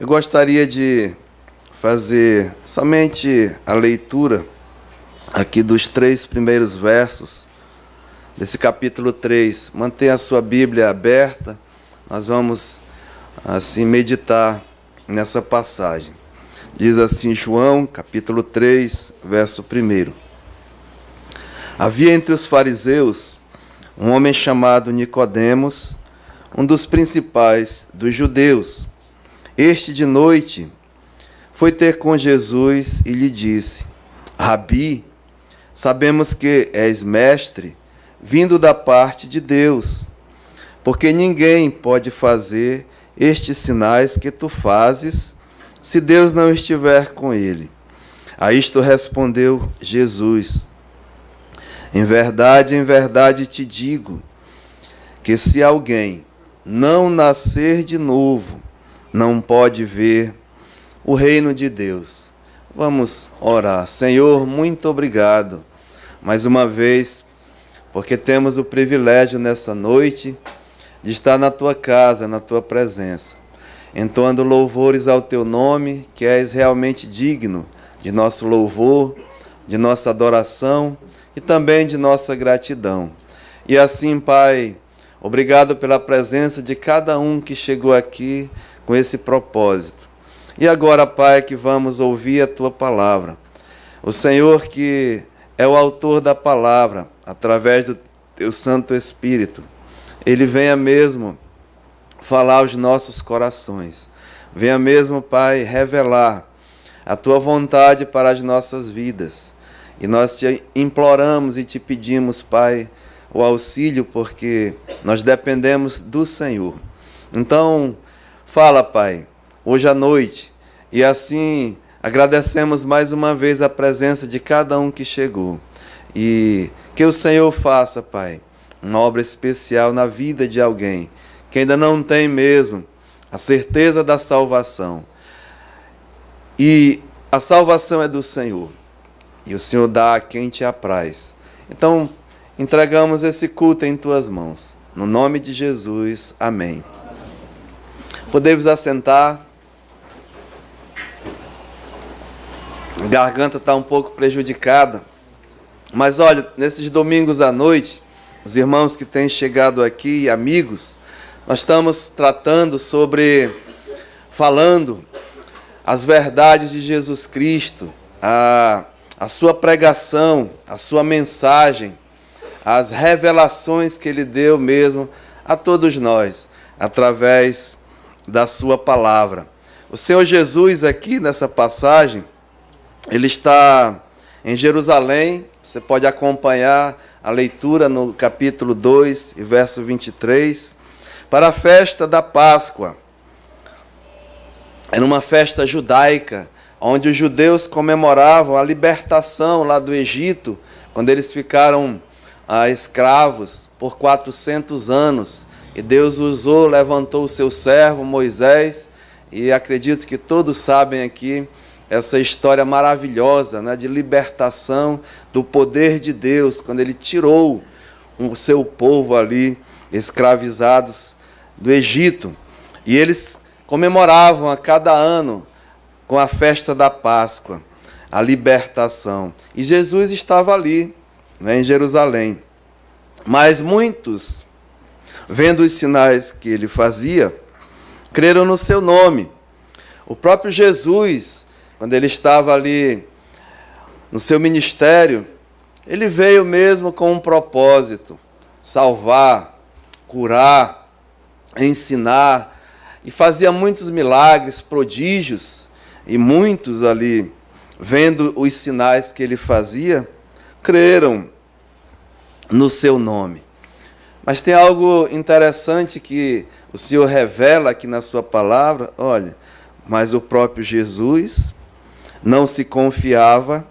Eu gostaria de fazer somente a leitura aqui dos 3 primeiros versos desse capítulo 3. Mantenha a sua Bíblia aberta, nós vamos assim meditar nessa passagem. Diz assim João, capítulo 3, verso 1. Havia entre os fariseus um homem chamado Nicodemos, um dos principais dos judeus. Este de noite foi ter com Jesus e lhe disse: Rabi, sabemos que és mestre, vindo da parte de Deus, porque ninguém pode fazer estes sinais que tu fazes, se Deus não estiver com ele. A isto respondeu Jesus: em verdade te digo, que se alguém não nascer de novo, não pode ver o reino de Deus. Vamos orar. Senhor, muito obrigado, mais uma vez, porque temos o privilégio nessa noite de estar na Tua casa, na Tua presença, entoando louvores ao Teu nome, que és realmente digno de nosso louvor, de nossa adoração e também de nossa gratidão. E assim, Pai, obrigado pela presença de cada um que chegou aqui com esse propósito. E agora, Pai, que vamos ouvir a Tua palavra. O Senhor que é o autor da palavra, através do Teu Santo Espírito, Ele venha mesmo falar aos nossos corações. Venha mesmo, Pai, revelar a Tua vontade para as nossas vidas. E nós te imploramos e te pedimos, Pai, o auxílio, porque nós dependemos do Senhor. Então, fala, Pai, hoje à noite, e assim agradecemos mais uma vez a presença de cada um que chegou. E que o Senhor faça, Pai, uma obra especial na vida de alguém que ainda não tem mesmo a certeza da salvação. E a salvação é do Senhor, e o Senhor dá a quem te apraz. Então, entregamos esse culto em Tuas mãos. No nome de Jesus, amém. Podemos assentar. A garganta está um pouco prejudicada. Mas olha, nesses domingos à noite, os irmãos que têm chegado aqui, amigos, nós estamos tratando falando as verdades de Jesus Cristo, a sua pregação, a sua mensagem, as revelações que Ele deu mesmo a todos nós, através da sua palavra. O Senhor Jesus aqui nessa passagem, Ele está em Jerusalém. Você pode acompanhar a leitura no capítulo 2, verso 23, para a festa da Páscoa. Era uma festa judaica, onde os judeus comemoravam a libertação lá do Egito, quando eles ficaram escravos por 400 anos. E Deus levantou o seu servo Moisés, e acredito que todos sabem aqui essa história maravilhosa, né, de libertação do poder de Deus, quando Ele tirou o seu povo ali, escravizados do Egito. E eles comemoravam a cada ano, com a festa da Páscoa, a libertação. E Jesus estava ali, né, em Jerusalém. Mas muitos, vendo os sinais que Ele fazia, creram no seu nome. O próprio Jesus, quando Ele estava ali no seu ministério, Ele veio mesmo com um propósito: salvar, curar, ensinar, e fazia muitos milagres, prodígios, e muitos ali, vendo os sinais que Ele fazia, creram no seu nome. Mas tem algo interessante que o Senhor revela aqui na sua palavra. Olha, mas o próprio Jesus não se confiava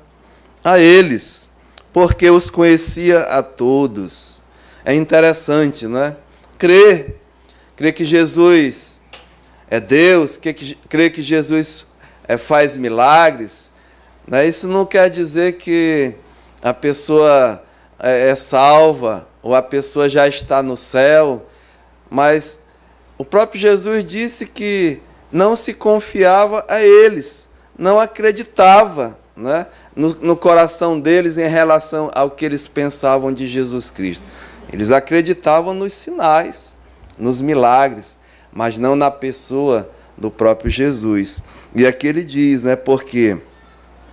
a eles, porque os conhecia a todos. É interessante, não é? Crer que Jesus é Deus, crer que Jesus faz milagres, né? Isso não quer dizer que a pessoa é salva, ou a pessoa já está no céu, mas o próprio Jesus disse que não se confiava a eles, não acreditava, né, no coração deles em relação ao que eles pensavam de Jesus Cristo. Eles acreditavam nos sinais, nos milagres, mas não na pessoa do próprio Jesus. E aqui ele diz, né, porque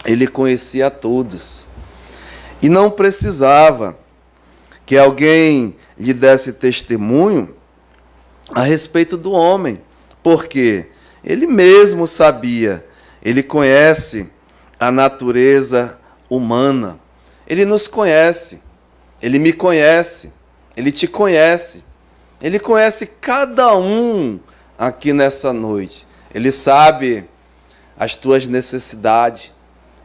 ele conhecia a todos e não precisava que alguém lhe desse testemunho a respeito do homem, porque ele mesmo sabia, ele conhece a natureza humana, ele nos conhece, ele me conhece, ele te conhece, ele conhece cada um aqui nessa noite, ele sabe as tuas necessidades,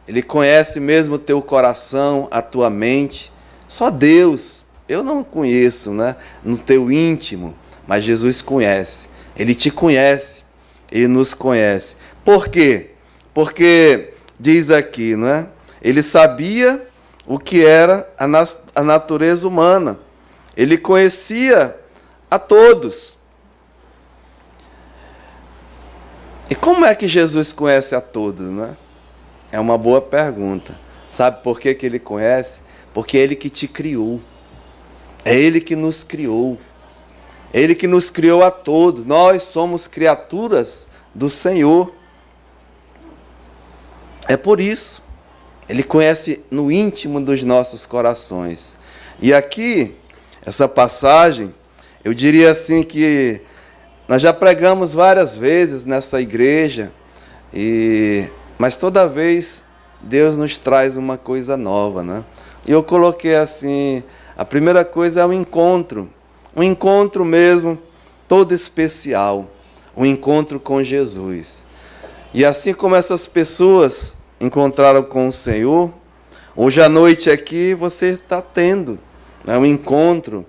ele conhece mesmo o teu coração, a tua mente. Só Deus, eu não conheço, né, no teu íntimo, mas Jesus conhece, ele te conhece, ele nos conhece. Por quê? Porque diz aqui, não é? Ele sabia o que era a natureza humana, ele conhecia a todos. E como é que Jesus conhece a todos, né? É uma boa pergunta. Sabe por que ele conhece? Porque é ele que te criou. É ele que nos criou. É ele que nos criou a todos. Nós somos criaturas do Senhor. É por isso. Ele conhece no íntimo dos nossos corações. E aqui, essa passagem, eu diria assim que nós já pregamos várias vezes nessa igreja, mas toda vez Deus nos traz uma coisa nova, né? E eu coloquei assim, a primeira coisa é um encontro mesmo, todo especial, um encontro com Jesus. E assim como essas pessoas encontraram com o Senhor, hoje à noite aqui você está tendo, né, um encontro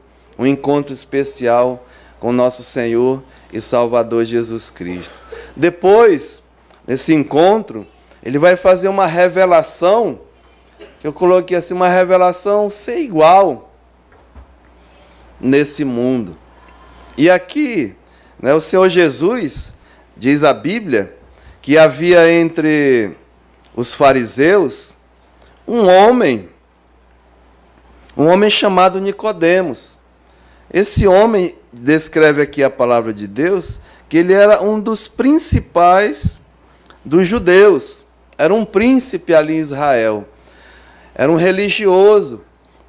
especial com o nosso Senhor e Salvador Jesus Cristo. Depois desse encontro, ele vai fazer uma revelação, que eu coloquei assim, uma revelação sem igual nesse mundo. E aqui, né, o Senhor Jesus, diz a Bíblia, que havia entre os fariseus um homem chamado Nicodemos. Esse homem, descreve aqui a palavra de Deus, que ele era um dos principais dos judeus, era um príncipe ali em Israel, era um religioso,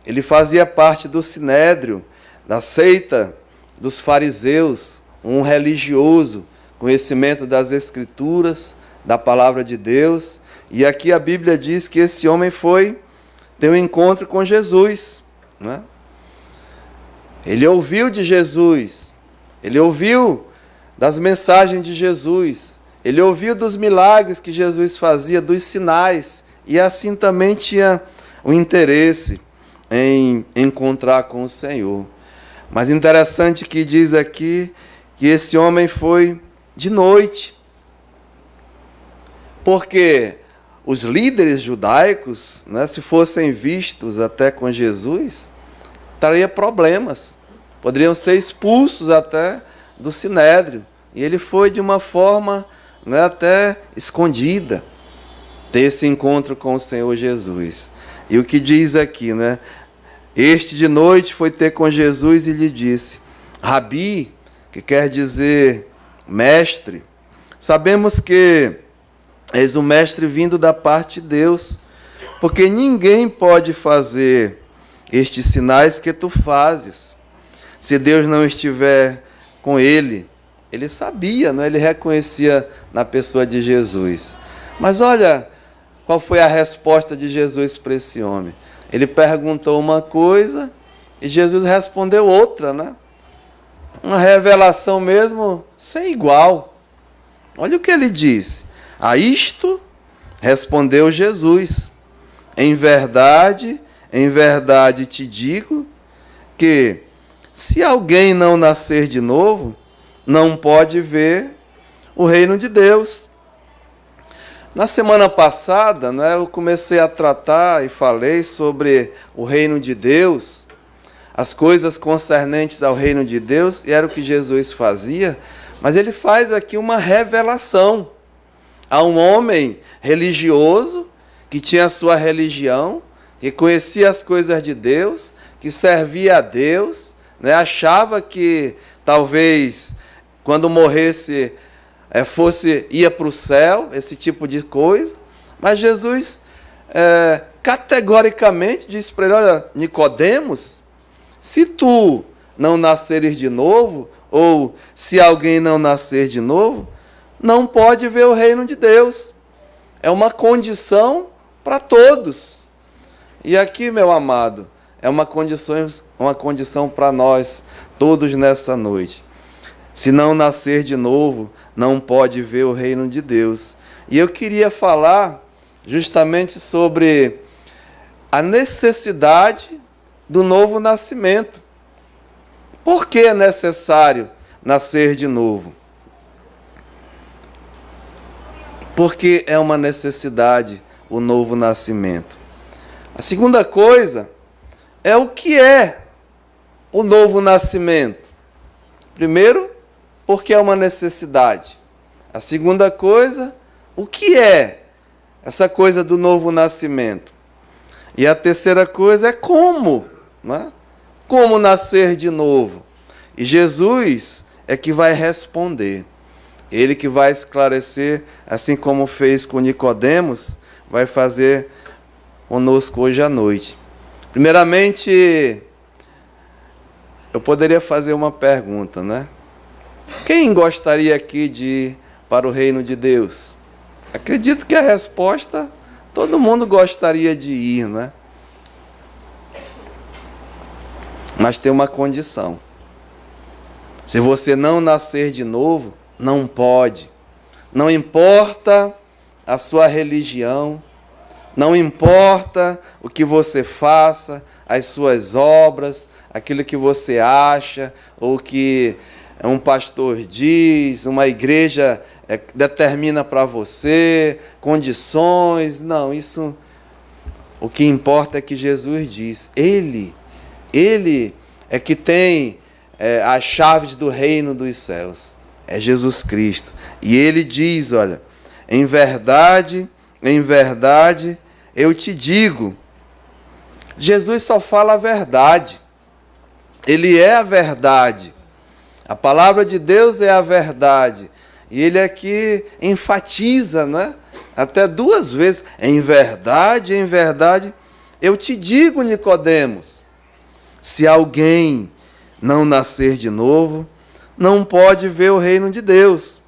ele fazia parte do sinédrio, da seita dos fariseus, um religioso, conhecimento das Escrituras, da palavra de Deus. E aqui a Bíblia diz que esse homem foi ter um encontro com Jesus, né? Ele ouviu de Jesus, ele ouviu das mensagens de Jesus, ele ouviu dos milagres que Jesus fazia, dos sinais, e assim também tinha o interesse em encontrar com o Senhor. Mas interessante que diz aqui que esse homem foi de noite, porque os líderes judaicos, né, se fossem vistos até com Jesus, traria problemas, poderiam ser expulsos até do sinédrio. E ele foi de uma forma, né, até escondida, ter esse encontro com o Senhor Jesus. E o que diz aqui, né? Este de noite foi ter com Jesus e lhe disse, Rabi, que quer dizer mestre, sabemos que és um mestre vindo da parte de Deus, porque ninguém pode fazer estes sinais que tu fazes, se Deus não estiver com ele. Ele sabia, não? Ele reconhecia na pessoa de Jesus. Mas olha qual foi a resposta de Jesus para esse homem. Ele perguntou uma coisa e Jesus respondeu outra, né? Uma revelação mesmo sem igual. Olha o que ele disse. A isto respondeu Jesus, em verdade te digo que se alguém não nascer de novo, não pode ver o reino de Deus. Na semana passada, né, eu comecei a tratar e falei sobre o reino de Deus, as coisas concernentes ao reino de Deus, e era o que Jesus fazia, Mas ele faz aqui uma revelação a um homem religioso, que tinha a sua religião, que conhecia as coisas de Deus, que servia a Deus, né? Achava que talvez quando morresse ia para o céu, esse tipo de coisa. Mas Jesus categoricamente disse para ele: olha, Nicodemos, se tu não nasceres de novo, ou se alguém não nascer de novo, não pode ver o reino de Deus. É uma condição para todos. E aqui, meu amado, é uma condição para nós, todos nessa noite. Se não nascer de novo, não pode ver o reino de Deus. E eu queria falar justamente sobre a necessidade do novo nascimento. Por que é necessário nascer de novo? Porque é uma necessidade o novo nascimento. A segunda coisa é o que é o novo nascimento. Primeiro, porque é uma necessidade. A segunda coisa, o que é essa coisa do novo nascimento? E a terceira coisa é como, né? Como nascer de novo? E Jesus é que vai responder. Ele que vai esclarecer, assim como fez com Nicodemos, vai fazer conosco hoje à noite. Primeiramente, eu poderia fazer uma pergunta, né? Quem gostaria aqui de ir para o reino de Deus? Acredito que a resposta, todo mundo gostaria de ir, né? Mas tem uma condição. Se você não nascer de novo, não pode. Não importa a sua religião, não importa o que você faça, as suas obras, aquilo que você acha, ou que um pastor diz, uma igreja determina para você, condições. Não, isso, o que importa é que Jesus diz. Ele é que tem as chaves do reino dos céus. É Jesus Cristo. E ele diz, olha, em verdade, eu te digo. Jesus só fala a verdade. Ele é a verdade. A palavra de Deus é a verdade. E ele aqui enfatiza, né? Até duas vezes. Em verdade, eu te digo, Nicodemos, se alguém não nascer de novo, não pode ver o reino de Deus.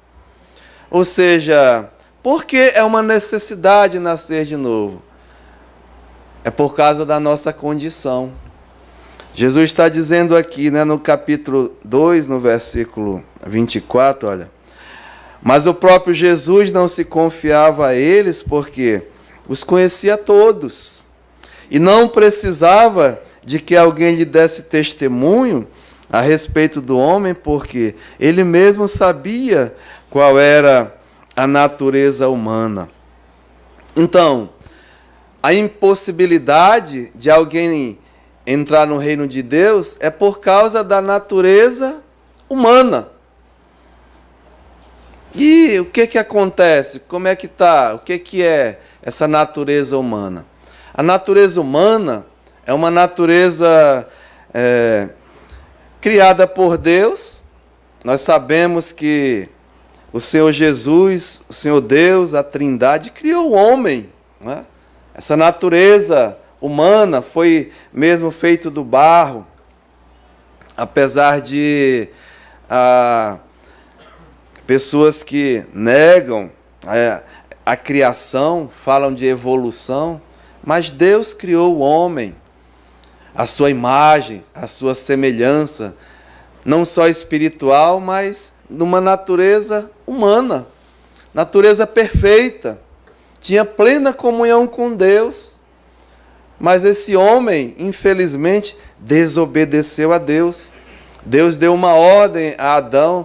Ou seja, por que é uma necessidade nascer de novo? É por causa da nossa condição. Jesus está dizendo aqui, né, no capítulo 2, no versículo 24, olha. Mas o próprio Jesus não se confiava a eles, porque os conhecia todos. E não precisava de que alguém lhe desse testemunho a respeito do homem, porque ele mesmo sabia qual era a natureza humana. Então, a impossibilidade de alguém entrar no reino de Deus é por causa da natureza humana. E o que acontece? Como é que está? O que é essa natureza humana? A natureza humana é uma natureza criada por Deus. Nós sabemos que o Senhor Jesus, o Senhor Deus, a Trindade, criou o homem, né? Essa natureza humana foi mesmo feito do barro, apesar de pessoas que negam a criação, falam de evolução, mas Deus criou o homem, a sua imagem, a sua semelhança, não só espiritual, mas numa natureza humana, natureza perfeita, tinha plena comunhão com Deus, mas esse homem, infelizmente, desobedeceu a Deus. Deus deu uma ordem a Adão,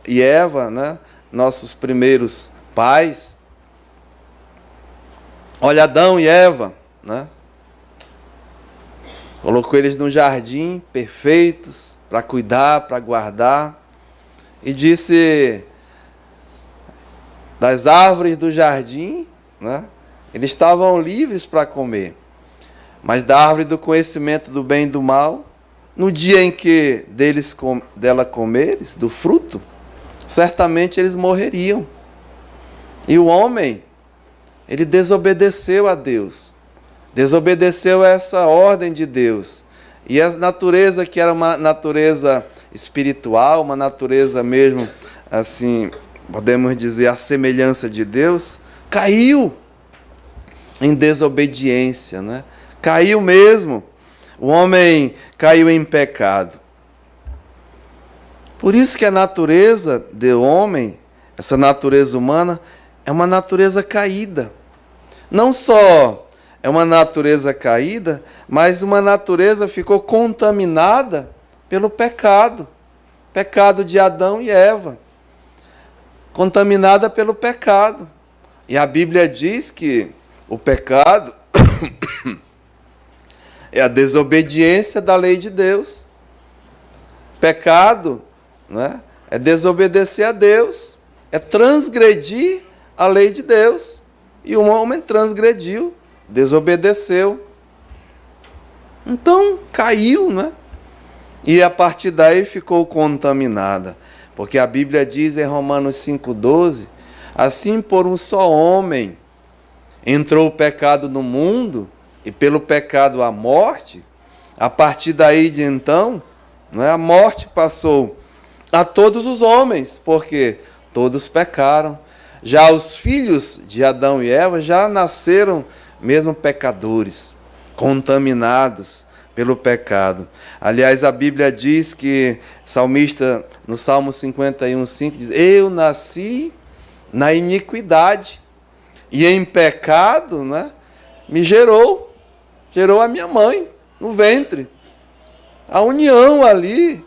e Eva, né, nossos primeiros pais. Olha, Adão e Eva, né? Colocou eles no jardim, perfeitos, para cuidar, para guardar. e disse: das árvores do jardim, né, eles estavam livres para comer, mas da árvore do conhecimento do bem e do mal, no dia em que dela comeres, do fruto, certamente eles morreriam. E o homem, ele desobedeceu a Deus, desobedeceu a essa ordem de Deus. E a natureza, que era uma natureza espiritual, uma natureza mesmo, assim, podemos dizer, a semelhança de Deus, caiu em desobediência, né? Caiu mesmo. O homem caiu em pecado. Por isso que a natureza do homem, essa natureza humana, é uma natureza caída. Não só é uma natureza caída, mas uma natureza ficou contaminada pelo pecado. Pecado de Adão e Eva. Contaminada pelo pecado. E a Bíblia diz que o pecado é a desobediência da lei de Deus. Pecado, né, é desobedecer a Deus, é transgredir a lei de Deus. E o homem transgrediu, desobedeceu. Então caiu, né? E a partir daí ficou contaminada. Porque a Bíblia diz em Romanos 5,12: assim por um só homem entrou o pecado no mundo, e pelo pecado a morte. A partir daí de então, a morte passou a todos os homens, porque todos pecaram. Já os filhos de Adão e Eva já nasceram mesmo pecadores, contaminados pelo pecado. Aliás, a Bíblia diz que, o salmista, no Salmo 51,5, diz: eu nasci na iniquidade, e em pecado, né, me gerou a minha mãe no ventre. A união ali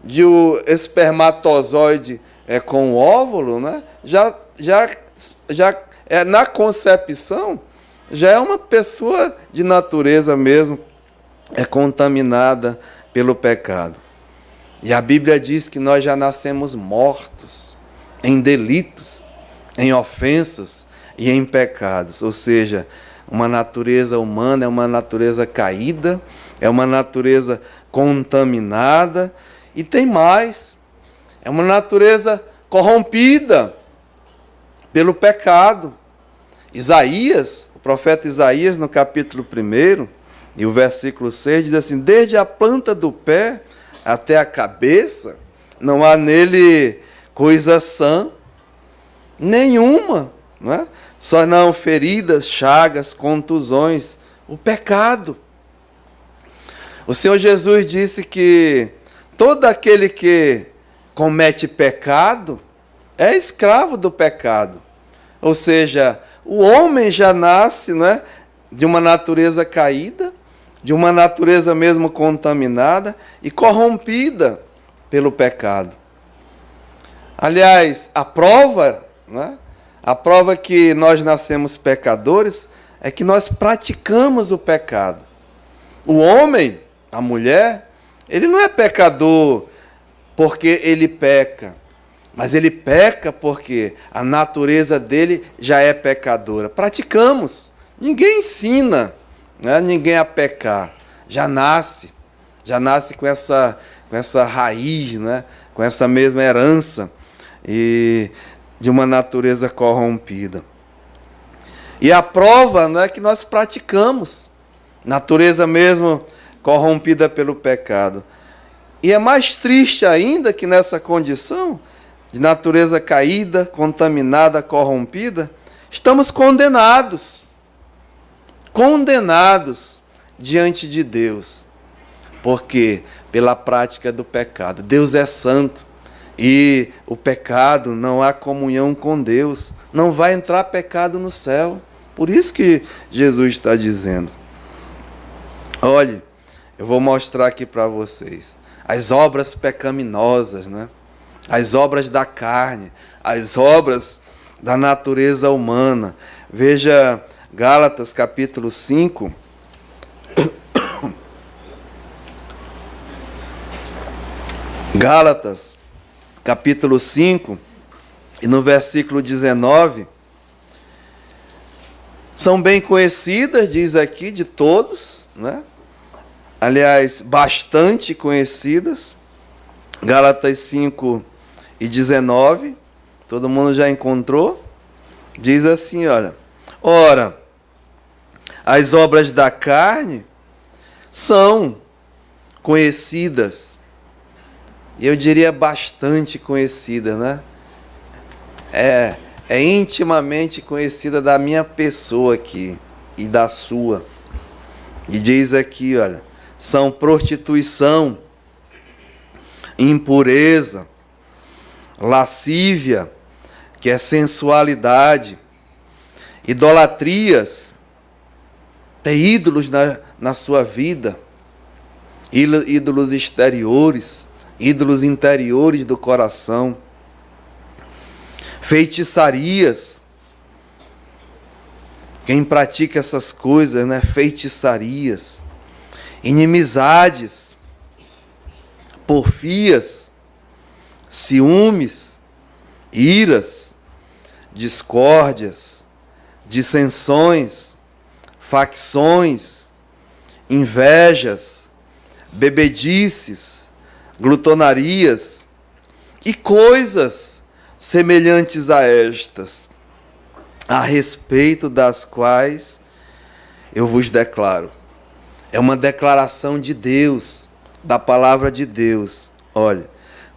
de o espermatozoide com o óvulo, né, já é, na concepção, já é uma pessoa de natureza mesmo, é contaminada pelo pecado. E a Bíblia diz que nós já nascemos mortos em delitos, em ofensas e em pecados. Ou seja, uma natureza humana é uma natureza caída, é uma natureza contaminada, e tem mais, é uma natureza corrompida pelo pecado. Isaías, o profeta Isaías, no capítulo 1, e o versículo 6, diz assim: desde a planta do pé até a cabeça, não há nele coisa sã nenhuma, não é? Só não feridas, chagas, contusões, o pecado. O Senhor Jesus disse que todo aquele que comete pecado é escravo do pecado. Ou seja, o homem já nasce, né, de uma natureza caída, de uma natureza mesmo contaminada e corrompida pelo pecado. Aliás, a prova, né, a prova que nós nascemos pecadores é que nós praticamos o pecado. O homem, a mulher, ele não é pecador porque ele peca, mas ele peca porque a natureza dele já é pecadora. Praticamos. Ninguém ensina, né, ninguém a pecar. Já nasce com essa raiz, né, com essa mesma herança e de uma natureza corrompida. E a prova, né, é que nós praticamos natureza mesmo corrompida pelo pecado. E é mais triste ainda que nessa condição de natureza caída, contaminada, corrompida, estamos condenados diante de Deus. Por quê? Pela prática do pecado. Deus é santo e o pecado, não há comunhão com Deus. Não vai entrar pecado no céu. Por isso que Jesus está dizendo. Olhe, eu vou mostrar aqui para vocês as obras pecaminosas, né? As obras da carne, as obras da natureza humana. Veja Gálatas capítulo 5. capítulo 5, e no versículo 19, são bem conhecidas, diz aqui, de todos, né? Aliás, bastante conhecidas. Gálatas 5 e 19, todo mundo já encontrou? Diz assim, olha: ora, as obras da carne são conhecidas, e eu diria bastante conhecidas, né? É intimamente conhecida da minha pessoa aqui e da sua. E diz aqui, olha, são prostituição, impureza, lascívia, que é sensualidade, idolatrias, ter ídolos na sua vida, ídolos exteriores, ídolos interiores do coração, feitiçarias. Quem pratica essas coisas, né? Feitiçarias, inimizades, porfias, ciúmes, iras, discórdias, dissensões, facções, invejas, bebedices, glutonarias e coisas semelhantes a estas, a respeito das quais eu vos declaro. É uma declaração de Deus, da palavra de Deus. Olha,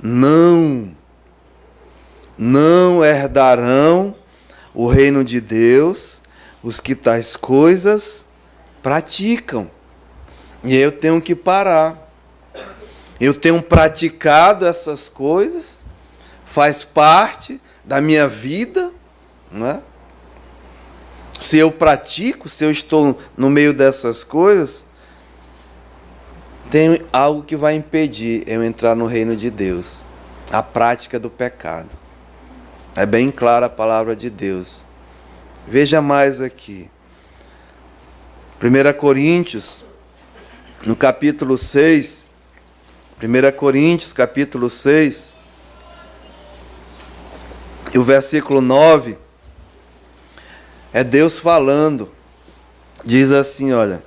não herdarão o reino de Deus os que tais coisas praticam. E eu tenho que parar. Eu tenho praticado essas coisas, faz parte da minha vida, né? Se eu pratico, se eu estou no meio dessas coisas, tem algo que vai impedir eu entrar no reino de Deus. A prática do pecado. É bem clara a palavra de Deus. Veja mais aqui. 1 Coríntios, no capítulo 6. 1 Coríntios, capítulo 6. E o versículo 9. É Deus falando. Diz assim, olha: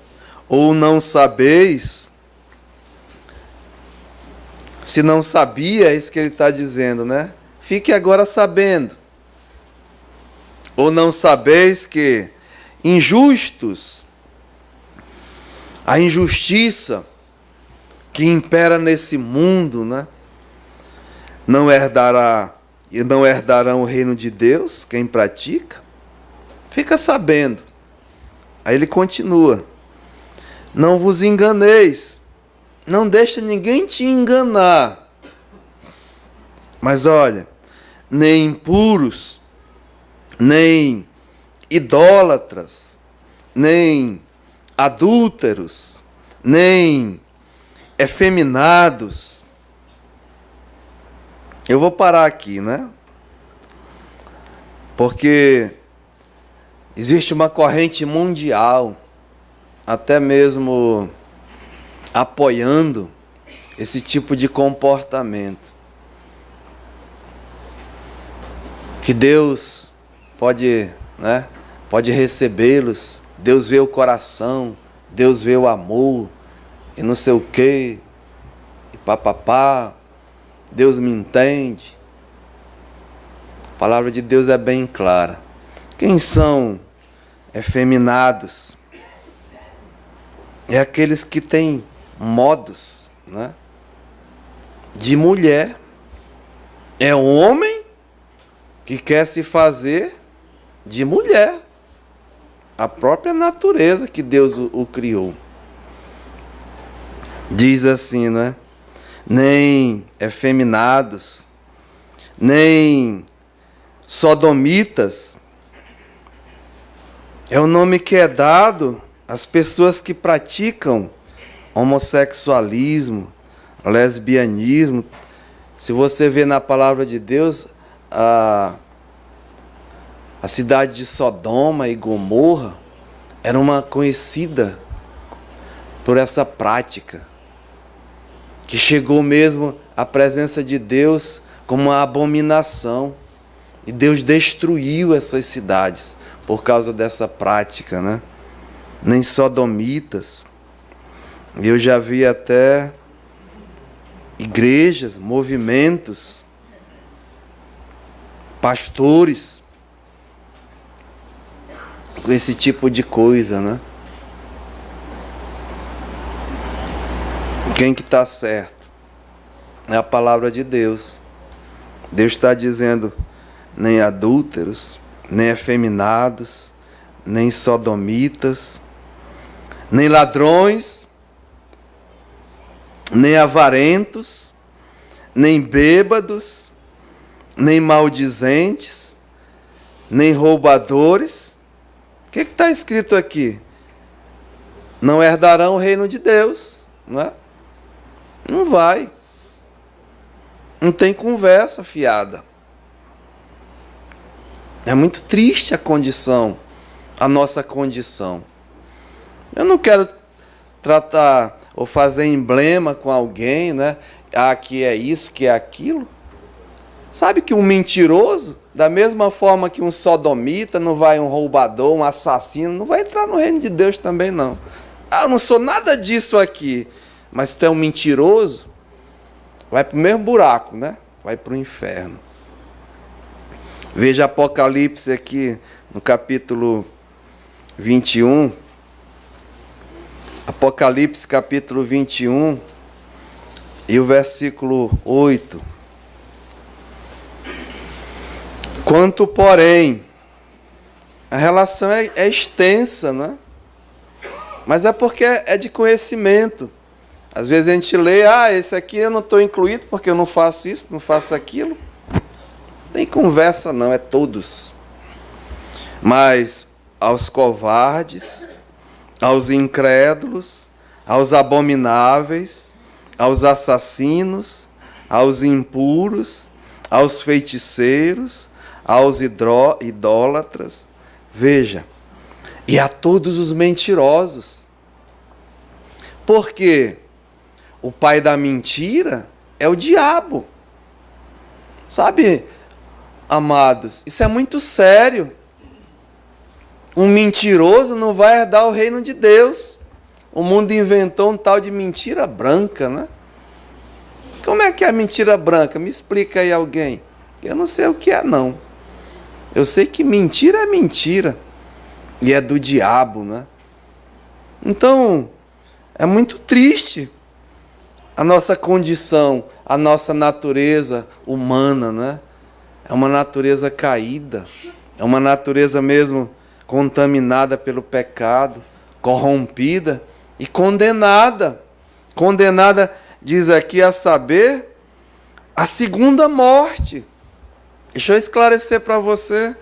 ou não sabeis... Se não sabia, é isso que ele está dizendo, né? Fique agora sabendo. Ou não sabeis que injustos, a injustiça que impera nesse mundo, né? Não herdarão o reino de Deus, quem pratica? Fica sabendo. Aí ele continua: não vos enganeis. Não deixa ninguém te enganar. Mas olha, nem impuros, nem idólatras, nem adúlteros, nem efeminados. Eu vou parar aqui, né? Porque existe uma corrente mundial, até mesmo apoiando esse tipo de comportamento. Que Deus pode recebê-los. Deus vê o coração, Deus vê o amor, e não sei o quê, e papapá. Deus me entende. A palavra de Deus é bem clara. Quem são efeminados? É aqueles que têm modos, né, de mulher. É um homem que quer se fazer de mulher. A própria natureza que Deus o criou. Diz assim, né? Nem efeminados, nem sodomitas. É o nome que é dado às pessoas que praticam homossexualismo, lesbianismo. Se você vê na palavra de Deus, a cidade de Sodoma e Gomorra era uma conhecida por essa prática, que chegou mesmo à presença de Deus como uma abominação. E Deus destruiu essas cidades por causa dessa prática, né? Nem sodomitas. Eu já vi até igrejas, movimentos, pastores com esse tipo de coisa, né? Quem que está certo? É a palavra de Deus. Deus está dizendo: nem adúlteros, nem efeminados, nem sodomitas, nem ladrões, nem avarentos, nem bêbados, nem maldizentes, nem roubadores. O que está escrito aqui? Não herdarão o reino de Deus, não é? Não vai. Não tem conversa fiada. É muito triste a nossa condição. Eu não quero tratar ou fazer emblema com alguém, né? Ah, que é isso, que é aquilo. Sabe que um mentiroso, da mesma forma que um sodomita, não vai um roubador, um assassino, não vai entrar no reino de Deus também, não. Ah, eu não sou nada disso aqui. Mas tu é um mentiroso, vai para o mesmo buraco, né? Vai para o inferno. Veja Apocalipse aqui, no capítulo 21. Apocalipse, capítulo 21, e o versículo 8. Quanto, porém, a relação é extensa, né? Mas é porque é de conhecimento. Às vezes a gente lê, esse aqui eu não estou incluído porque eu não faço isso, não faço aquilo. Não tem conversa não, é todos. Mas aos covardes, aos incrédulos, aos abomináveis, aos assassinos, aos impuros, aos feiticeiros, aos idólatras, veja, e a todos os mentirosos. Porque o pai da mentira é o diabo. Sabe, amados, isso é muito sério. Um mentiroso não vai herdar o reino de Deus. O mundo inventou um tal de mentira branca, né? Como é que é a mentira branca? Me explica aí alguém. Eu não sei o que é, não. Eu sei que mentira é mentira. E é do diabo, né? Então, é muito triste a nossa condição, a nossa natureza humana, né? É uma natureza caída. É uma natureza mesmo contaminada pelo pecado, corrompida e condenada. Condenada, diz aqui, a saber, a segunda morte. Deixa eu esclarecer para você,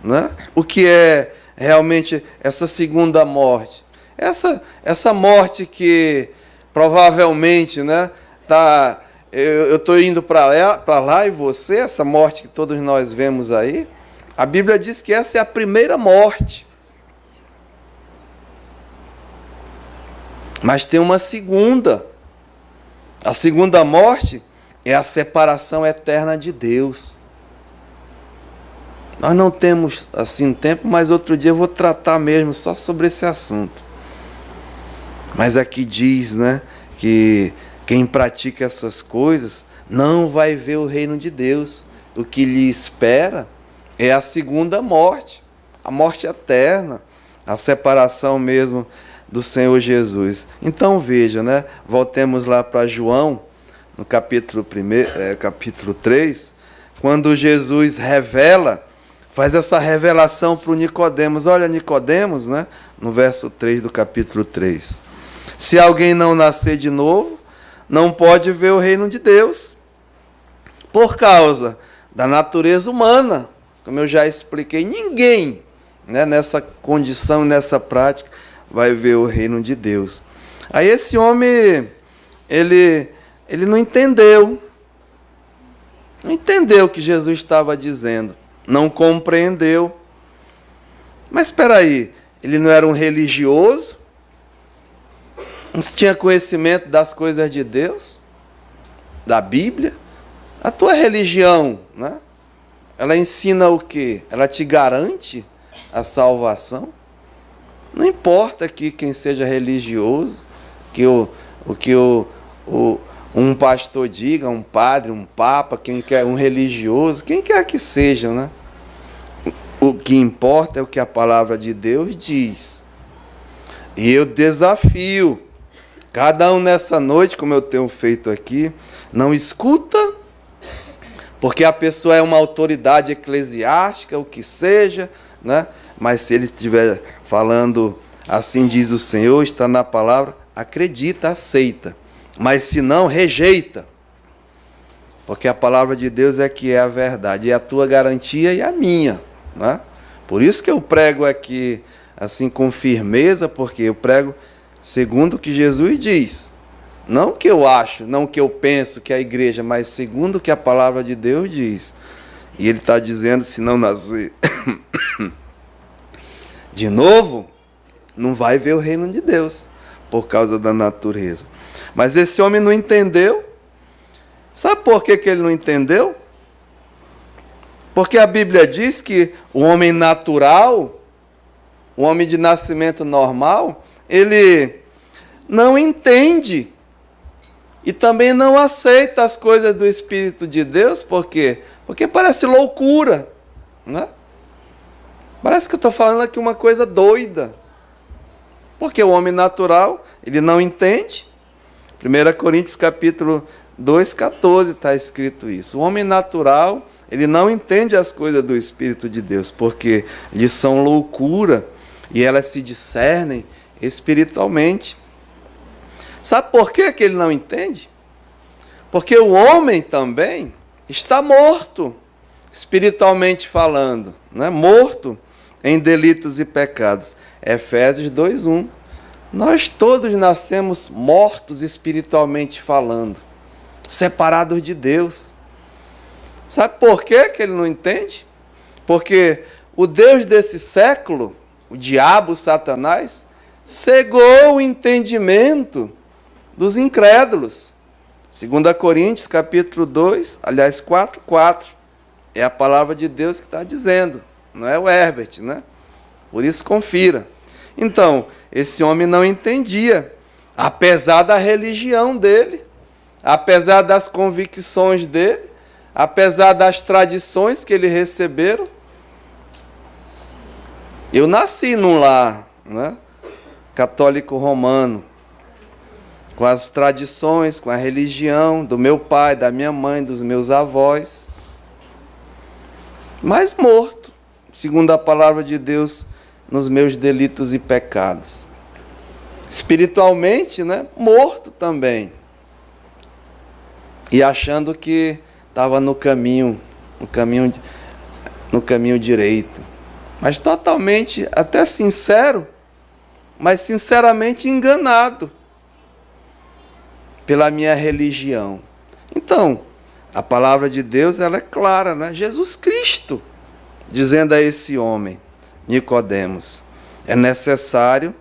né? O que é realmente essa segunda morte. Essa morte que provavelmente, né, eu estou indo para lá e você, essa morte que todos nós vemos aí, a Bíblia diz que essa é a primeira morte. Mas tem uma segunda. A segunda morte é a separação eterna de Deus. Nós não temos assim tempo, mas outro dia eu vou tratar mesmo só sobre esse assunto. Mas aqui diz, né, que quem pratica essas coisas não vai ver o reino de Deus. O que lhe espera é a segunda morte, a morte eterna, a separação mesmo do Senhor Jesus. Então veja, né, voltemos lá para João, no capítulo 3, quando Jesus faz essa revelação para o Nicodemos. Olha, Nicodemos, né, no verso 3 do capítulo 3. Se alguém não nascer de novo, não pode ver o reino de Deus, por causa da natureza humana. Como eu já expliquei, ninguém, né, nessa condição, nessa prática, vai ver o reino de Deus. Aí esse homem, ele não entendeu. Não entendeu o que Jesus estava dizendo. Não compreendeu. Mas espera aí, ele não era um religioso? Não tinha conhecimento das coisas de Deus? Da Bíblia? A tua religião, né? Ela ensina o quê? Ela te garante a salvação? Não importa aqui quem seja religioso, um pastor diga, um padre, um papa, quem quer, um religioso, quem quer que seja, né? O que importa é o que a palavra de Deus diz. E eu desafio cada um nessa noite, como eu tenho feito aqui, não escuta, porque a pessoa é uma autoridade eclesiástica, o que seja, né? Mas se ele estiver falando, assim diz o Senhor, está na palavra, acredita, aceita. Mas se não, rejeita. Porque a palavra de Deus é que é a verdade, é a tua garantia e a minha, né? Por isso que eu prego aqui assim com firmeza, porque eu prego segundo o que Jesus diz. Não o que eu acho, não o que eu penso que é a igreja, mas segundo o que a palavra de Deus diz. E ele está dizendo, se não nascer de novo, não vai ver o reino de Deus, por causa da natureza. Mas esse homem não entendeu. Sabe por que ele não entendeu? Porque a Bíblia diz que o homem natural, o homem de nascimento normal, ele não entende e também não aceita as coisas do Espírito de Deus. Por quê? Porque parece loucura, né? Parece que eu estou falando aqui uma coisa doida. Porque o homem natural, ele não entende. 1 Coríntios capítulo 2,14 está escrito isso. O homem natural, ele não entende as coisas do Espírito de Deus, porque lhes são loucura e elas se discernem espiritualmente. Sabe por que ele não entende? Porque o homem também está morto, espiritualmente falando, né? Morto em delitos e pecados. Efésios 2:1. Nós todos nascemos mortos espiritualmente falando, separados de Deus. Sabe por que ele não entende? Porque o Deus desse século, o diabo, Satanás, cegou o entendimento dos incrédulos. 2 Coríntios, capítulo 2, aliás, 4:4. É a palavra de Deus que está dizendo, não é o Herbert, né? Por isso confira. Então, esse homem não entendia, apesar da religião dele, apesar das convicções dele, apesar das tradições que ele receberam. Eu nasci num lar, né, católico romano, com as tradições, com a religião do meu pai, da minha mãe, dos meus avós, mas morto, segundo a palavra de Deus, nos meus delitos e pecados. Espiritualmente, né, morto também. E achando que estava no caminho direito. Mas totalmente, até sincero, mas sinceramente enganado pela minha religião. Então, a palavra de Deus, ela é clara, né? Jesus Cristo, dizendo a esse homem, Nicodemos, é necessário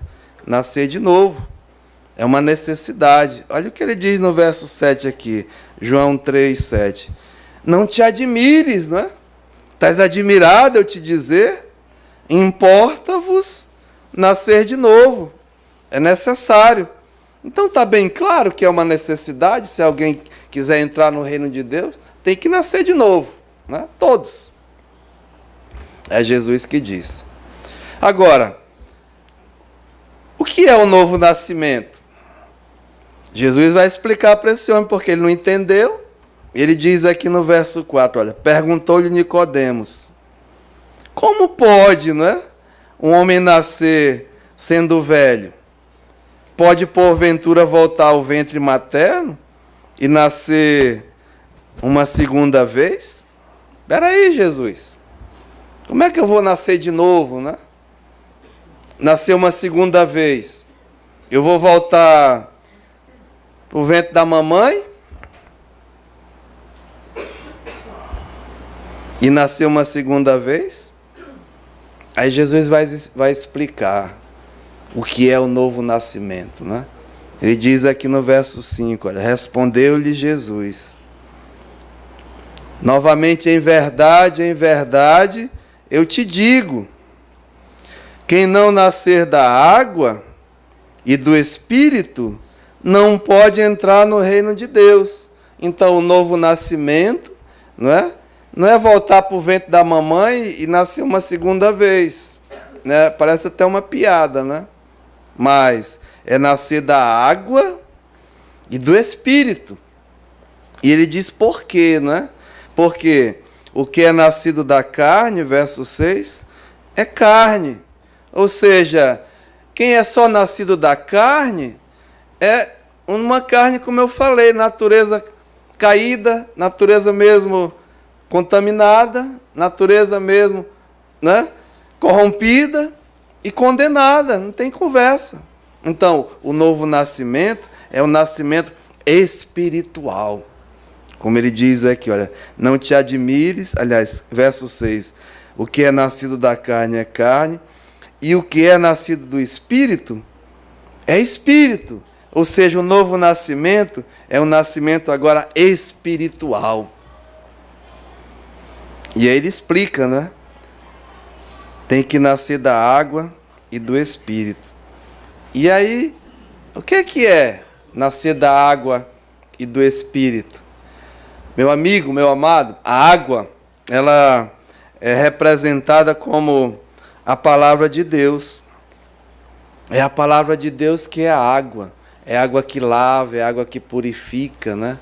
nascer de novo. É uma necessidade. Olha o que ele diz no verso 7 aqui, João 3:7. Não te admires, não é? Estás admirado, eu te dizer? Importa-vos nascer de novo. É necessário. Então está bem claro que é uma necessidade. Se alguém quiser entrar no reino de Deus, tem que nascer de novo, né? Todos. É Jesus que diz. Agora, o que é o novo nascimento? Jesus vai explicar para esse homem, porque ele não entendeu. Ele diz aqui no verso 4, olha, perguntou-lhe Nicodemos, como pode, não é, um homem nascer sendo velho? Pode, porventura, voltar ao ventre materno e nascer uma segunda vez? Espera aí, Jesus. Como é que eu vou nascer de novo, né? Nascer uma segunda vez. Eu vou voltar para o ventre da mamãe e nascer uma segunda vez? Aí Jesus vai explicar o que é o novo nascimento, né? Ele diz aqui no verso 5, olha, respondeu-lhe Jesus, Novamente, em verdade, eu te digo, quem não nascer da água e do Espírito, não pode entrar no reino de Deus. Então, o novo nascimento, não é voltar para o ventre da mamãe e nascer uma segunda vez. Né? Parece até uma piada, né? Mas é nascer da água e do Espírito. E ele diz por quê, né? Porque o que é nascido da carne, verso 6, é carne. Ou seja, quem é só nascido da carne é uma carne, como eu falei, natureza caída, natureza mesmo contaminada, natureza mesmo, né, corrompida e condenada, não tem conversa. Então, o novo nascimento é o nascimento espiritual. Como ele diz aqui, olha, não te admires, aliás, verso 6, o que é nascido da carne é carne, e o que é nascido do Espírito é Espírito. Ou seja, o novo nascimento é um nascimento agora espiritual. E aí ele explica, né? Tem que nascer da água e do Espírito. E aí, o que é nascer da água e do Espírito? Meu amigo, meu amado, a água, ela é representada como a palavra de Deus. É a palavra de Deus que é a água. É a água que lava, é a água que purifica, né?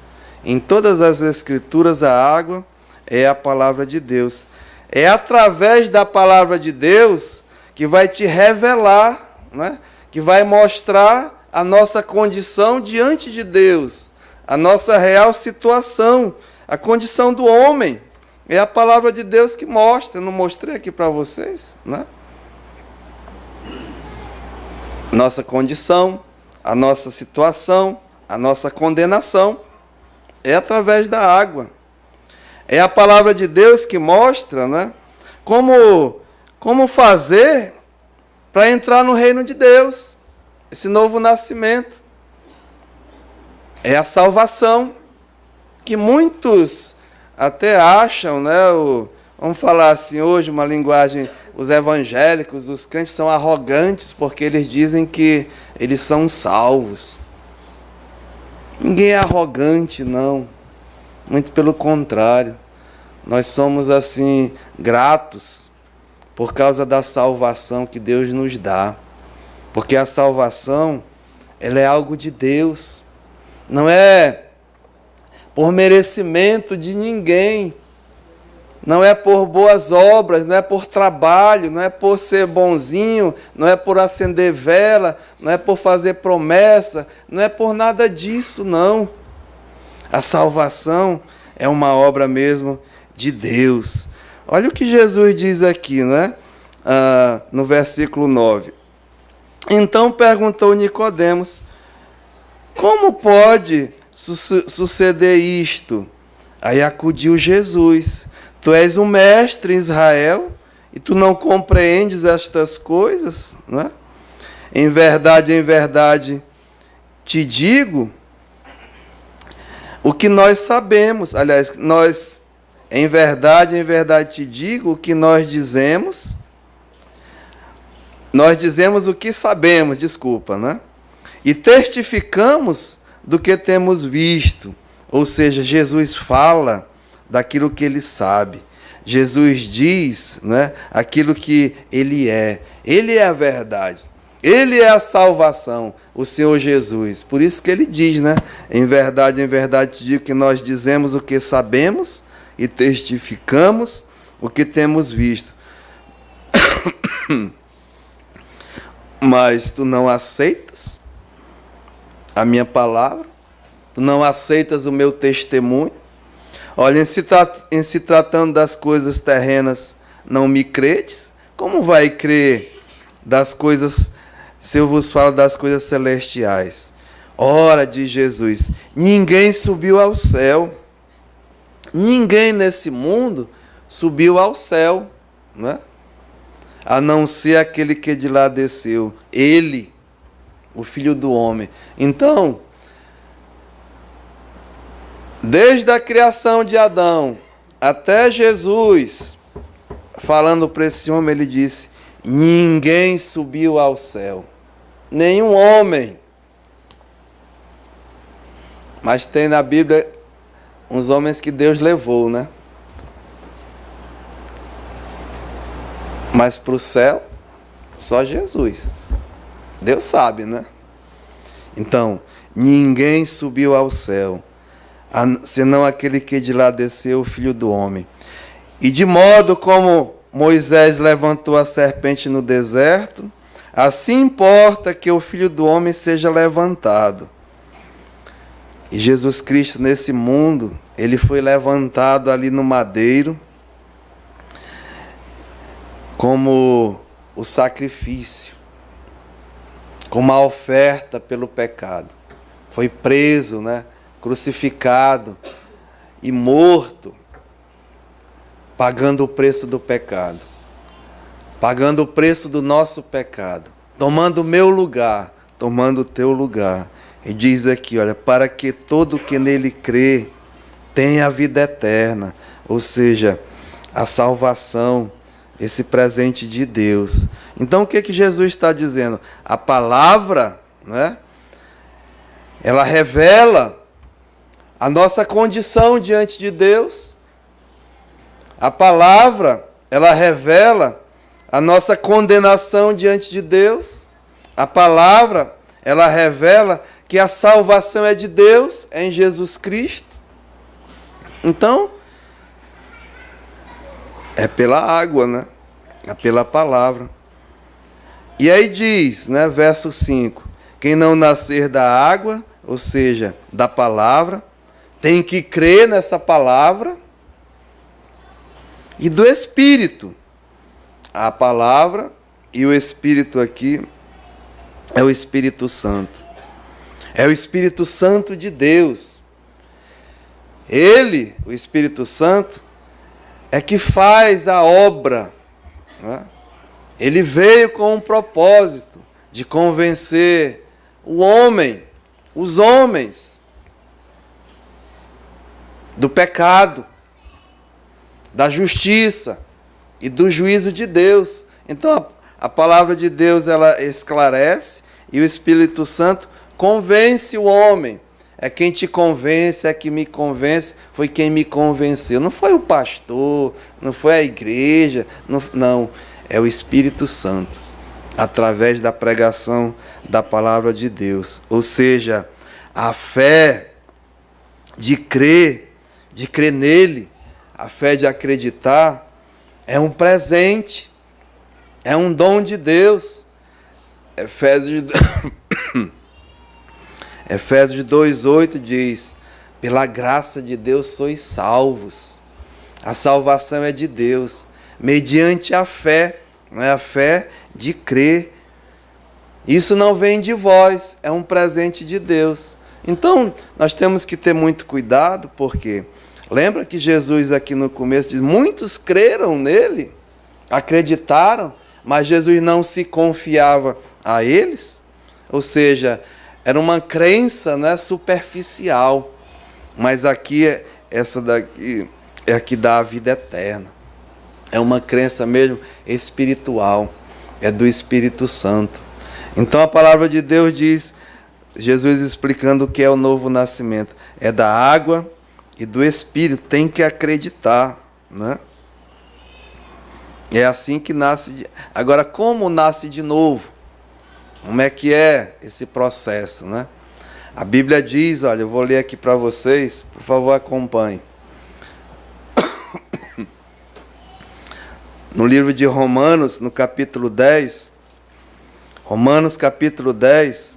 Em todas as Escrituras, a água é a palavra de Deus. É através da palavra de Deus que vai te revelar, né? Que vai mostrar a nossa condição diante de Deus, a nossa real situação, a condição do homem. É a palavra de Deus que mostra. Eu não mostrei aqui para vocês, né? Nossa condição, a nossa situação, a nossa condenação é através da água. É a palavra de Deus que mostra, né, como fazer para entrar no reino de Deus, esse novo nascimento. É a salvação, que muitos até acham, né, vamos falar assim hoje, uma linguagem, os evangélicos, os crentes são arrogantes, porque eles dizem que eles são salvos. Ninguém é arrogante, não. Muito pelo contrário. Nós somos, assim, gratos por causa da salvação que Deus nos dá. Porque a salvação, ela é algo de Deus. Não é por merecimento de ninguém. Não é por boas obras, não é por trabalho, não é por ser bonzinho, não é por acender vela, não é por fazer promessa, não é por nada disso, não. A salvação é uma obra mesmo de Deus. Olha o que Jesus diz aqui, né? No versículo 9. Então perguntou Nicodemos, como pode suceder isto? Aí acudiu Jesus. Tu és um mestre em Israel e tu não compreendes estas coisas, né? Em verdade, te digo o que nós sabemos. Aliás, em verdade te digo o que nós dizemos. Nós dizemos o que sabemos, desculpa, né? E testificamos do que temos visto. Ou seja, Jesus fala daquilo que ele sabe. Jesus diz, né, aquilo que ele é. Ele é a verdade. Ele é a salvação, o Senhor Jesus. Por isso que ele diz, né, em verdade te digo que nós dizemos o que sabemos e testificamos o que temos visto. Mas tu não aceitas a minha palavra, tu não aceitas o meu testemunho. Olha, em se tratando das coisas terrenas, não me credes? Como vai crer das coisas, se eu vos falo das coisas celestiais? Ora, diz Jesus, ninguém subiu ao céu. Ninguém nesse mundo subiu ao céu, não é? A não ser aquele que de lá desceu. Ele, o Filho do Homem. Então, desde a criação de Adão até Jesus, falando para esse homem, ele disse: ninguém subiu ao céu, nenhum homem. Mas tem na Bíblia uns homens que Deus levou, né? Mas para o céu, só Jesus. Deus sabe, né? Então, ninguém subiu ao céu, senão aquele que de lá desceu, o Filho do Homem. E de modo como Moisés levantou a serpente no deserto, assim importa que o Filho do Homem seja levantado. E Jesus Cristo, nesse mundo, ele foi levantado ali no madeiro, como o sacrifício, como a oferta pelo pecado. Foi preso, né? Crucificado e morto, pagando o preço do pecado, pagando o preço do nosso pecado, tomando o meu lugar, tomando o teu lugar. E diz aqui, olha, para que todo que nele crê tenha a vida eterna, ou seja, a salvação, esse presente de Deus. Então o que que Jesus está dizendo? A palavra, né, ela revela a nossa condição diante de Deus. A palavra, ela revela a nossa condenação diante de Deus. A palavra, ela revela que a salvação é de Deus, é em Jesus Cristo. Então, é pela água, né? É pela palavra. E aí diz, né, verso 5, quem não nascer da água, ou seja, da palavra, tem que crer nessa palavra, e do Espírito. A palavra e o Espírito aqui é o Espírito Santo. É o Espírito Santo de Deus. Ele, o Espírito Santo, é que faz a obra, né? Ele veio com um propósito de convencer o homem, os homens, do pecado, da justiça e do juízo de Deus. Então a palavra de Deus, ela esclarece, e o Espírito Santo convence o homem. É quem te convence, é que me convence, foi quem me convenceu. Não foi o pastor, não foi a igreja, não, é o Espírito Santo, através da pregação da palavra de Deus. Ou seja, a fé de crer nele, a fé de acreditar, é um presente, é um dom de Deus. Efésios 2:8 diz: pela graça de Deus sois salvos. A salvação é de Deus, mediante a fé, não é a fé de crer. Isso não vem de vós, é um presente de Deus. Então, nós temos que ter muito cuidado, porque lembra que Jesus aqui no começo diz, muitos creram nele, acreditaram, mas Jesus não se confiava a eles. Ou seja, era uma crença, né, superficial. Mas aqui, essa daqui é a que dá a vida eterna. É uma crença mesmo espiritual, é do Espírito Santo. Então a palavra de Deus diz, Jesus explicando o que é o novo nascimento, é da água e do Espírito, tem que acreditar, né? É assim que nasce. Agora, como nasce de novo? Como é que é esse processo, né? A Bíblia diz, olha, eu vou ler aqui para vocês, por favor, acompanhe. No livro de Romanos, no capítulo 10, Romanos capítulo 10,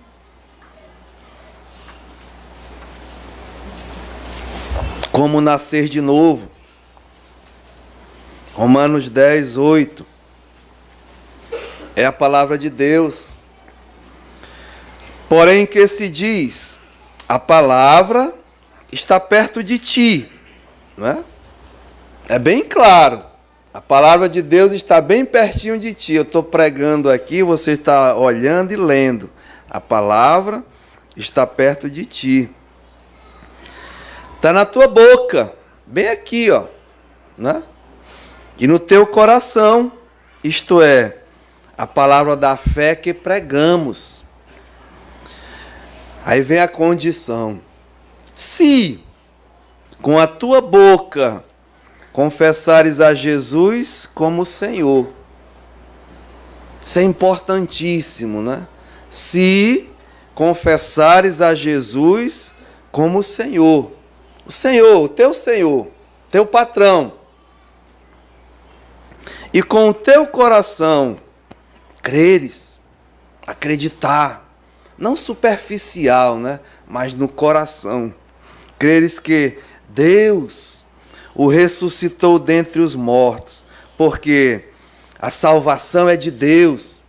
como nascer de novo. Romanos 10:8, é a palavra de Deus. Porém que se diz, a palavra está perto de ti, não é? É bem claro, a palavra de Deus está bem pertinho de ti. Eu estou pregando aqui, você está olhando e lendo. A palavra está perto de ti. Está na tua boca, bem aqui, ó. né? E no teu coração, isto é, a palavra da fé que pregamos. Aí vem a condição. Se com a tua boca confessares a Jesus como Senhor. Isso é importantíssimo, né? Se confessares a Jesus como Senhor. O Senhor, o teu patrão. E com o teu coração creres, acreditar, não superficial, né? Mas no coração. Creres que Deus o ressuscitou dentre os mortos, porque a salvação é de Deus.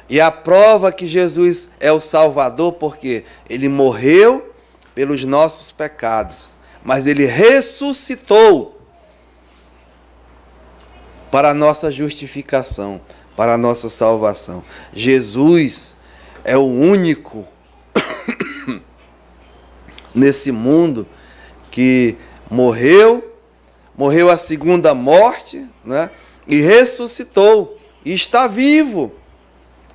E a prova que Jesus é o Salvador, porque Ele morreu pelos nossos pecados, mas Ele ressuscitou para a nossa justificação, para a nossa salvação. Jesus é o único nesse mundo que morreu a segunda morte, né? E ressuscitou, e está vivo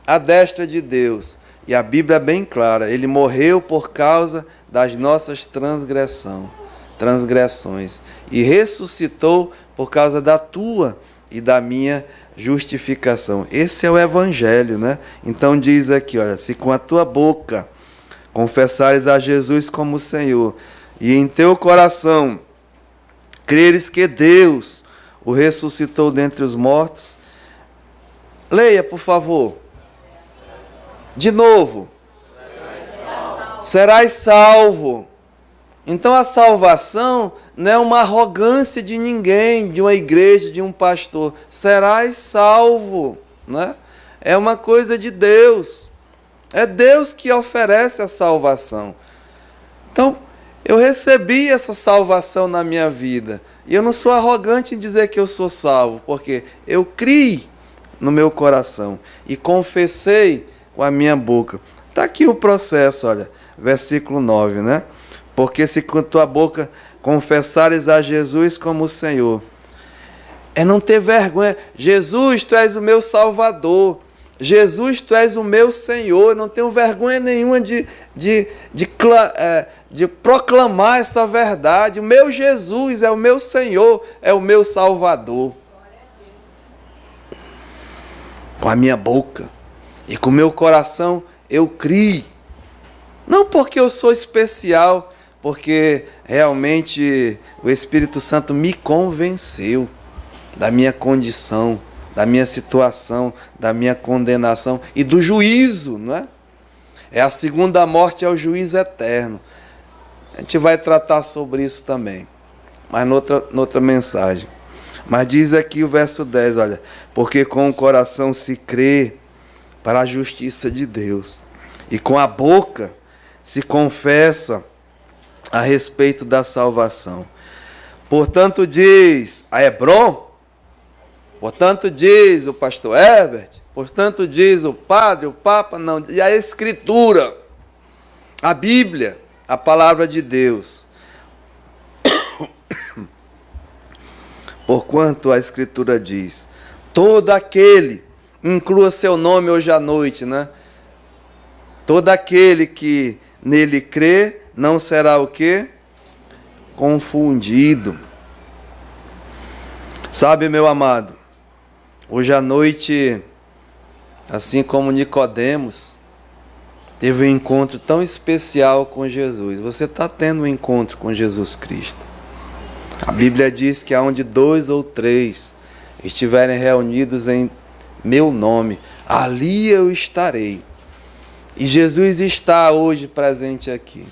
à destra de Deus. E a Bíblia é bem clara, ele morreu por causa das nossas transgressões, e ressuscitou por causa da tua e da minha justificação. Esse é o Evangelho, né? Então diz aqui, olha, se com a tua boca confessares a Jesus como Senhor, e em teu coração creres que Deus o ressuscitou dentre os mortos. Leia, por favor. De novo. Serás salvo. Então a salvação não é uma arrogância de ninguém, de uma igreja, de um pastor. Serás salvo, né? É uma coisa de Deus. É Deus que oferece a salvação. Então, eu recebi essa salvação na minha vida. E eu não sou arrogante em dizer que eu sou salvo, porque eu criei no meu coração e confessei com a minha boca. Está aqui o processo, olha, versículo 9, né? Porque se com tua boca confessares a Jesus como Senhor, é não ter vergonha. Jesus, tu és o meu Salvador. Jesus, tu és o meu Senhor. Eu não tenho vergonha nenhuma de proclamar essa verdade. O meu Jesus é o meu Senhor, é o meu Salvador. Com a minha boca e com o meu coração eu criei. Não porque eu sou especial, porque realmente o Espírito Santo me convenceu da minha condição, da minha situação, da minha condenação e do juízo, não é? É a segunda morte, é o juízo eterno. A gente vai tratar sobre isso também, mas noutra mensagem. Mas diz aqui o verso 10, olha, porque com o coração se crê para a justiça de Deus, e com a boca se confessa a respeito da salvação. Portanto diz a Hebron, portanto diz o pastor Herbert, portanto diz o padre, o papa, não, e a Escritura, a Bíblia, a palavra de Deus. Porquanto a Escritura diz, todo aquele, inclua seu nome hoje à noite, né? Todo aquele que nele crê, não será o quê? Confundido. Sabe, meu amado, hoje à noite, assim como Nicodemos, teve um encontro tão especial com Jesus. Você está tendo um encontro com Jesus Cristo. A Bíblia diz que aonde 2 ou 3 estiverem reunidos em meu nome, ali eu estarei. E Jesus está hoje presente aqui,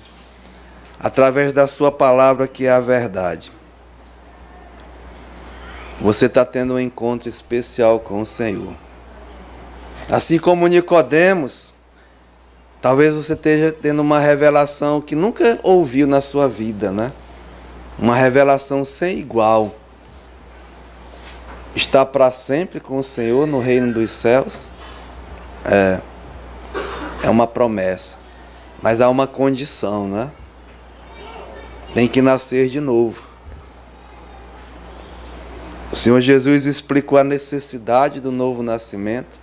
através da sua palavra que é a verdade. Você está tendo um encontro especial com o Senhor. Assim como Nicodemos, talvez você esteja tendo uma revelação que nunca ouviu na sua vida, né? Uma revelação sem igual. Está para sempre com o Senhor no reino dos céus? É uma promessa. Mas há uma condição, né? Tem que nascer de novo. O Senhor Jesus explicou a necessidade do novo nascimento,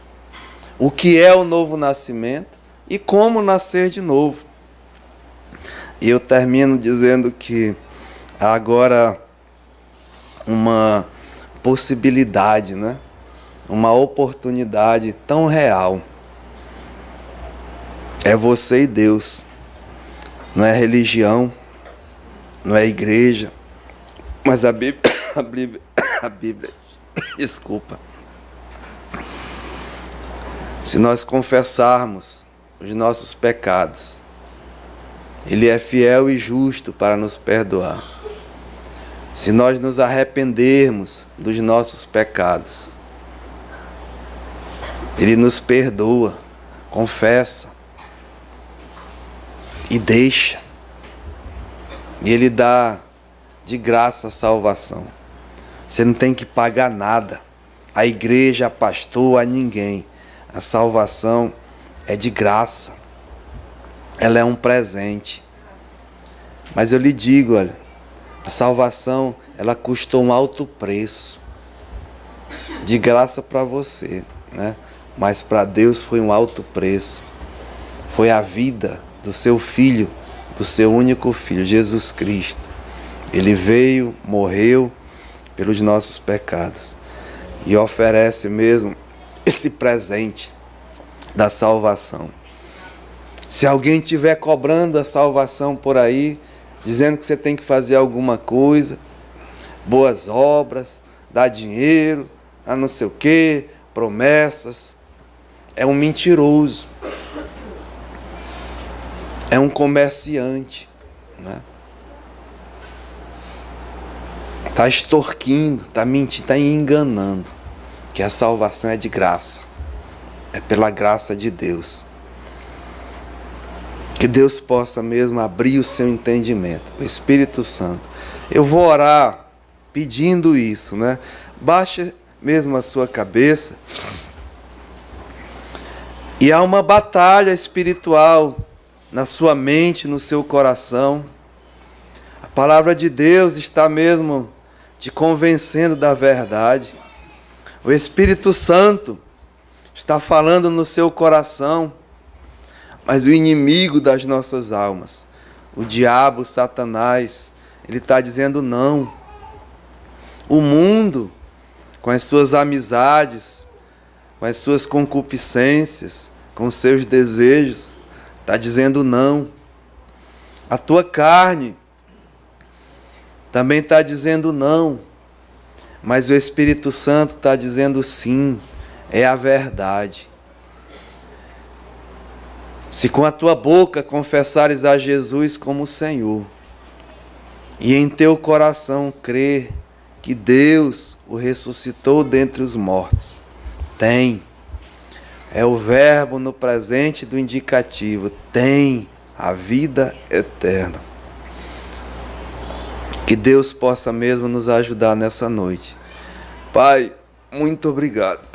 o que é o novo nascimento e como nascer de novo. E eu termino dizendo que há agora uma possibilidade, né? Uma oportunidade tão real. É você e Deus. Não é religião, não é igreja, mas a Bíblia, desculpa. Se nós confessarmos os nossos pecados, Ele é fiel e justo para nos perdoar. Se nós nos arrependermos dos nossos pecados, Ele nos perdoa, confessa e deixa. E Ele dá de graça a salvação. Você não tem que pagar nada. A igreja, a pastor, a ninguém. A salvação é de graça. Ela é um presente. Mas eu lhe digo, olha, a salvação, ela custou um alto preço. De graça para você, né? Mas para Deus foi um alto preço. Foi a vida do seu Filho, do seu único Filho, Jesus Cristo. Ele veio, morreu pelos nossos pecados e oferece mesmo esse presente da salvação. Se alguém estiver cobrando a salvação por aí, dizendo que você tem que fazer alguma coisa, boas obras, dar dinheiro, a não sei o quê, promessas, é um mentiroso. É um comerciante, né? Está extorquindo, está mentindo, está enganando. Que a salvação é de graça. É pela graça de Deus. Que Deus possa mesmo abrir o seu entendimento. O Espírito Santo. Eu vou orar pedindo isso, né? Baixe mesmo a sua cabeça. E há uma batalha espiritual na sua mente, no seu coração. A palavra de Deus está mesmo te convencendo da verdade. O Espírito Santo está falando no seu coração. Mas o inimigo das nossas almas, o diabo, Satanás, ele está dizendo não. O mundo, com as suas amizades, com as suas concupiscências, com os seus desejos, está dizendo não. A tua carne também está dizendo não. Mas o Espírito Santo está dizendo sim. É a verdade. Se com a tua boca confessares a Jesus como Senhor, e em teu coração crer que Deus o ressuscitou dentre os mortos, é o verbo no presente do indicativo, tem a vida eterna. Que Deus possa mesmo nos ajudar nessa noite. Pai, muito obrigado.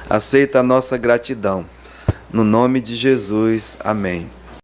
Aceita a nossa gratidão. No nome de Jesus, amém.